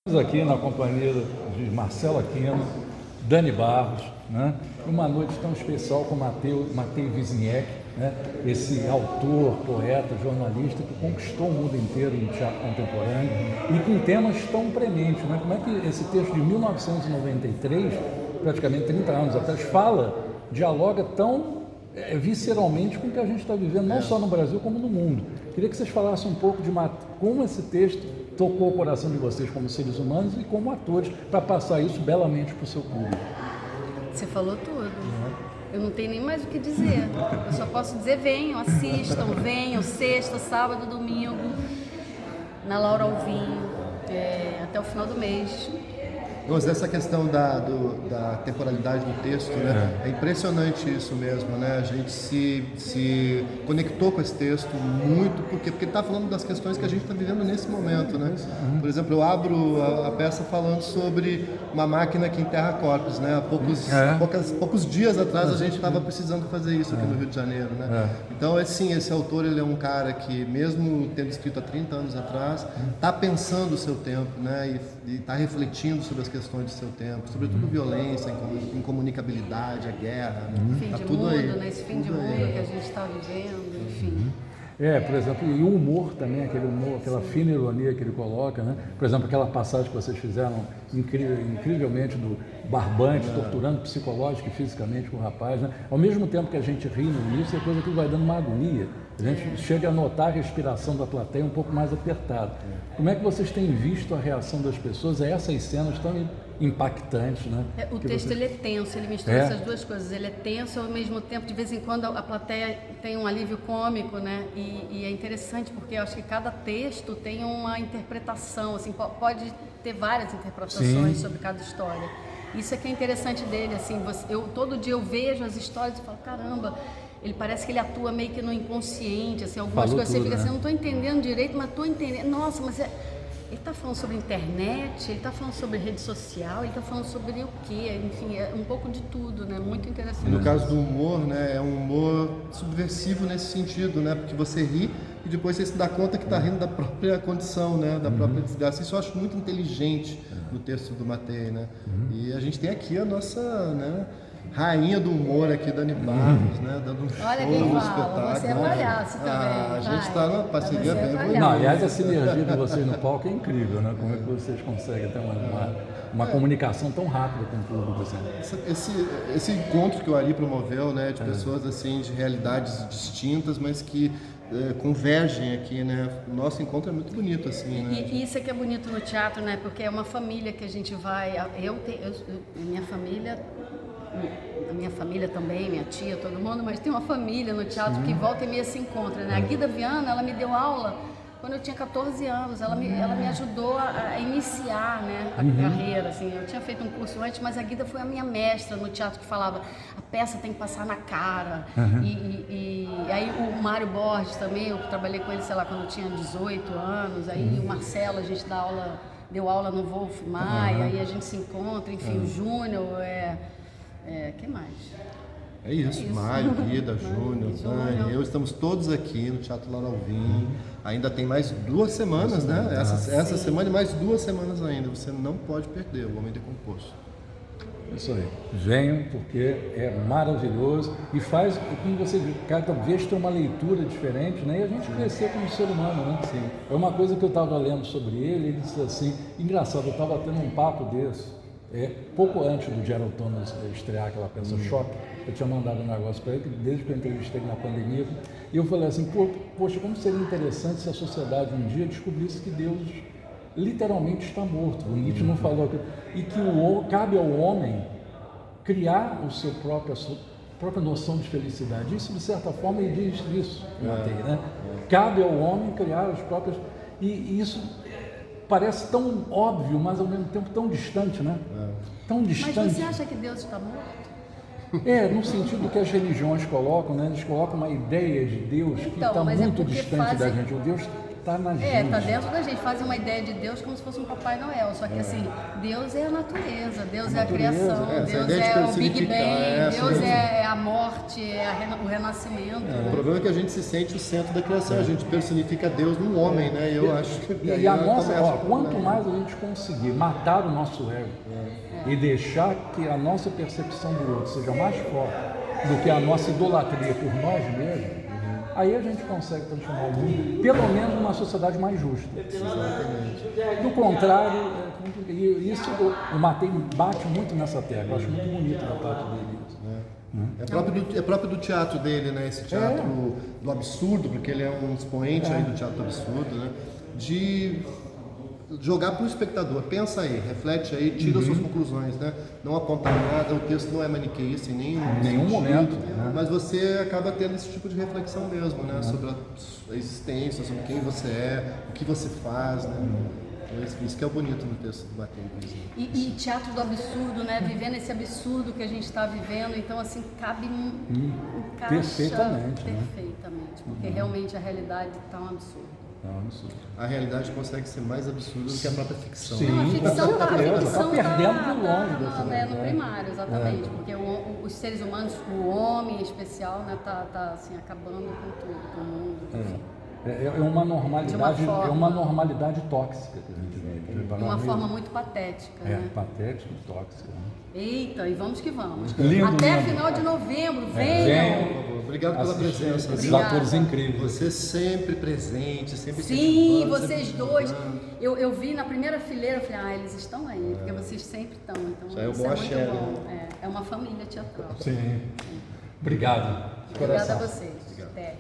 Estamos aqui na companhia de Marcelo Aquino, Dani Barros, né? Uma noite tão especial com Matei Wisniewski, né? Esse autor, poeta, jornalista que conquistou o mundo inteiro no teatro contemporâneo e com temas tão prementes, né? Como é que esse texto de 1993, praticamente 30 anos atrás, dialoga tão visceralmente com o que a gente está vivendo, não só no Brasil como no mundo. Queria que vocês falassem um pouco de como esse texto tocou o coração de vocês como seres humanos e como atores, para passar isso belamente para o seu público. Você falou tudo. Eu não tenho nem mais o que dizer. Eu só posso dizer: venham, assistam, venham, sexta, sábado, domingo, na Laura Alvim, até o final do mês. Mas essa questão da temporalidade do texto, né? É impressionante isso mesmo, né? A gente se conectou com esse texto muito, porque ele está falando das questões que a gente está vivendo nesse momento, né? Por exemplo, eu abro a peça falando sobre uma máquina que enterra corpos, né? Há poucos dias atrás a gente estava precisando fazer isso aqui no Rio de Janeiro, né? Então, assim, esse autor, ele é um cara que, mesmo tendo escrito há 30 anos atrás, está pensando o seu tempo, né? E está refletindo sobre as questões do seu tempo, sobretudo violência, incomunicabilidade, a guerra. Fim tá de tudo mundo, aí. né? Esse fim de mundo que a gente está vivendo, enfim. Por exemplo, e o humor também, aquele humor, aquela fina ironia que ele coloca, né? Por exemplo, aquela passagem que vocês fizeram incrivelmente do barbante, torturando psicológica e fisicamente o rapaz, né? Ao mesmo tempo que a gente ri no início, a coisa que vai dando uma agonia. A gente chega a notar a respiração da plateia um pouco mais apertada. Como é que vocês têm visto a reação das pessoas a essas cenas tão impactantes, né? O texto ele é tenso, ele mistura essas duas coisas. Ele é tenso, ao mesmo tempo, de vez em quando a plateia tem um alívio cômico, né? E é interessante porque eu acho que cada texto tem uma interpretação, assim, pode ter várias interpretações sobre cada história. Isso é que é interessante dele, assim, todo dia eu vejo as histórias e falo: caramba, ele parece que ele atua meio que no inconsciente, assim, algumas coisas você fica assim: eu não estou entendendo direito, mas estou entendendo. Nossa, mas ele está falando sobre internet, ele está falando sobre rede social, ele está falando sobre o quê? Enfim, é um pouco de tudo, né? Muito interessante. No caso do humor, né, é um humor subversivo nesse sentido, né? Porque você ri e depois você se dá conta que está rindo da própria condição, né? Da própria desgraça. Isso eu acho muito inteligente no texto do Matei, né? E a gente tem aqui a nossa, né, rainha do humor aqui, Dani Barros, né? Dando um show no espetáculo. Você é palhaço também. A gente está na parceria bem. Não, aliás, a sinergia de vocês no palco é incrível, né? Como é que vocês conseguem ter uma comunicação tão rápida com o público assim? Esse encontro que o Ari promoveu, né? De pessoas assim, de realidades distintas, mas que convergem aqui, né? O nosso encontro é muito bonito, assim, né? E isso é que é bonito no teatro, né? Porque é uma família que a gente vai... minha família também, minha tia, todo mundo, mas tem uma família no teatro que volta e meia se encontra, né? A Guida Viana, ela me deu aula quando eu tinha 14 anos, ela me ajudou a iniciar, né, a carreira, assim. Eu tinha feito um curso antes, mas a Guida foi a minha mestra no teatro, que falava: a peça tem que passar na cara. E aí o Mário Borges também, eu trabalhei com ele, sei lá, quando eu tinha 18 anos, aí o Marcelo, a gente deu aula no Wolf Maia, aí a gente se encontra, enfim, o Júnior, que mais? É isso. Mário, Guida, Júnior, Dani, eu estamos todos aqui no Teatro Laura Alvim. Ainda tem mais 2 semanas, né? Essa semana e mais 2 semanas ainda. Você não pode perder o Homem Decomposto. Isso aí. Venham, porque é maravilhoso e faz com que você, cada vez, ter uma leitura diferente, né? E a gente crescer como ser humano, né? Sim. É uma coisa que eu estava lendo sobre ele disse assim, engraçado, eu estava tendo um papo desse, pouco antes do Gerald Thomas estrear aquela peça Choque. Eu tinha mandado um negócio para ele, desde que eu entrevistei na pandemia, e eu falei assim: poxa, como seria interessante se a sociedade um dia descobrisse que Deus literalmente está morto. O Nietzsche não falou e que cabe ao homem criar a sua própria noção de felicidade. Isso, de certa forma, ele diz isso, Matei, né? Cabe ao homem criar as próprias... E isso parece tão óbvio, mas ao mesmo tempo tão distante, né? Tão distante. Mas você acha que Deus está morto? No sentido que as religiões colocam, né? Eles colocam uma ideia de Deus que está muito distante da gente. O Deus está na gente. Está dentro da gente. Fazem uma ideia de Deus como se fosse um Papai Noel. Só que assim, Deus é a natureza, Deus é a criação, Deus é o Big Bang, Deus é a morte, o renascimento. O problema é que a gente se sente o centro da criação, a gente personifica Deus num homem, né? Eu acho que e a nossa, quanto mais a gente conseguir matar o nosso ego e deixar que a nossa percepção do outro seja mais forte do que a nossa idolatria por nós mesmos, aí a gente consegue transformar o mundo, pelo menos, numa sociedade mais justa. Exatamente. Do contrário, isso o Matei bate muito nessa tecla, eu acho muito bonito da parte dele. É próprio do teatro dele, né? Esse teatro do absurdo, porque ele é um expoente aí do teatro do absurdo, né? De jogar para o espectador, pensa aí, reflete aí, tira suas conclusões, né? Não apontar nada, o texto não é maniqueísta em nenhum momento, mas você acaba tendo esse tipo de reflexão mesmo, né? Sobre a existência, sobre quem você é, o que você faz, né? Isso que é o bonito no texto do Matei. E teatro do absurdo, né? Vivendo esse absurdo que a gente está vivendo, então assim, encaixa perfeitamente, porque realmente a realidade está um absurdo. A realidade consegue ser mais absurda do que a própria ficção. Sim, não, a ficção está perdendo de longe dessa no primário, exatamente, porque os seres humanos, o homem em especial, né, tá assim, acabando com tudo, com o mundo. É uma normalidade, normalidade tóxica que a gente vive. De uma forma muito patética. Né? Patética e tóxica. Né? Eita, e vamos que vamos. Lindo, até lindo. final de novembro, venham! Por favor. Obrigado pela presença. Esses atores incríveis. Você sempre presente, sempre Sim, vocês dois. Eu vi na primeira fileira, eu falei, eles estão aí, porque vocês sempre estão. Então, já é isso bom é muito bom. É uma família teatral. Sim. Obrigado. Obrigada a vocês. Até.